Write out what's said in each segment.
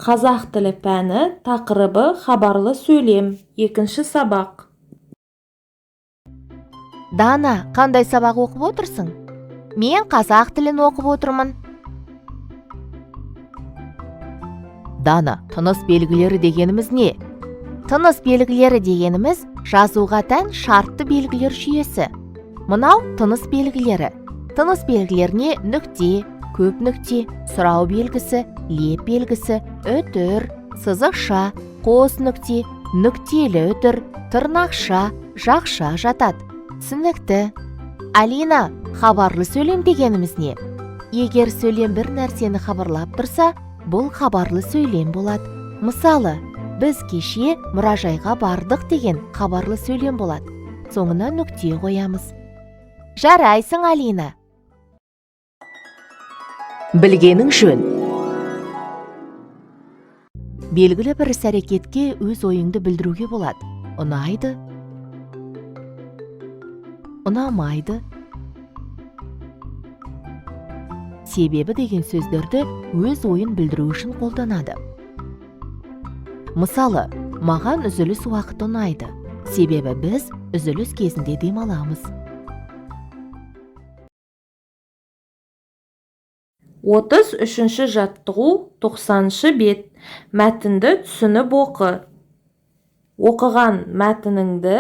Қазақ тілі пәні тақырыбы хабарлы сөйлем. Екінші сабақ. Дана, қандай сабақ оқып отырсың? Мен қазақ тілін оқып отырмын. Дана, тыныс белгілері дегеніміз не? Тыныс белгілері дегеніміз жазуға тән шартты белгілер жүйесі. Мынау тыныс белгілері. Тыныс белгілеріне нүкте, көп нүкте, сұрау белгісі, леп белгісі, үтір, сызықша, қос нүкте, нүктелі үтір, тырнақша, жақша жатады. Түсінікті. Алина, хабарлы сөйлем дегеніміз не? Егер сөйлем бір нәрсені хабарлап тұрса, бұл хабарлы сөйлем болады. Мысалы, біз кеше мұражайға бардық деген хабарлы сөйлем болады. Соңына нүкте қоямыз. Жарайсың, Алина. Білгенің жөн. Белгілі бір іс-әрекетке өз ойыңды білдіруге болады. Ұнайды, ұнамайды. Себебі деген сөздерді өз ойын білдіру үшін қолданады. Мысалы, маған үзіліс уақыты ұнайды. Себебі біз үзіліс кезінде демаламыз. 33-ші жаттығу 90-шы бет. Мәтінді түсініп оқы. Оқыған мәтініңді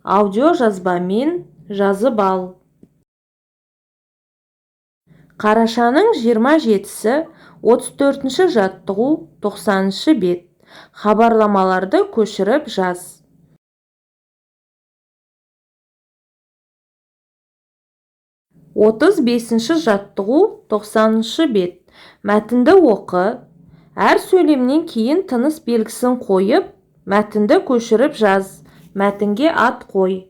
аудио жазбамен жазып ал. Қарашаның 27-сі 34-ші жаттығу 90-шы бет. Хабарламаларды көшіріп жаз. 35-ші жаттығу 90-шы бет. Мәтінді оқы. Әр сөйлемнен кейін тыныс белгісін қойып, мәтінді көшіріп жаз. Мәтінге ат қой.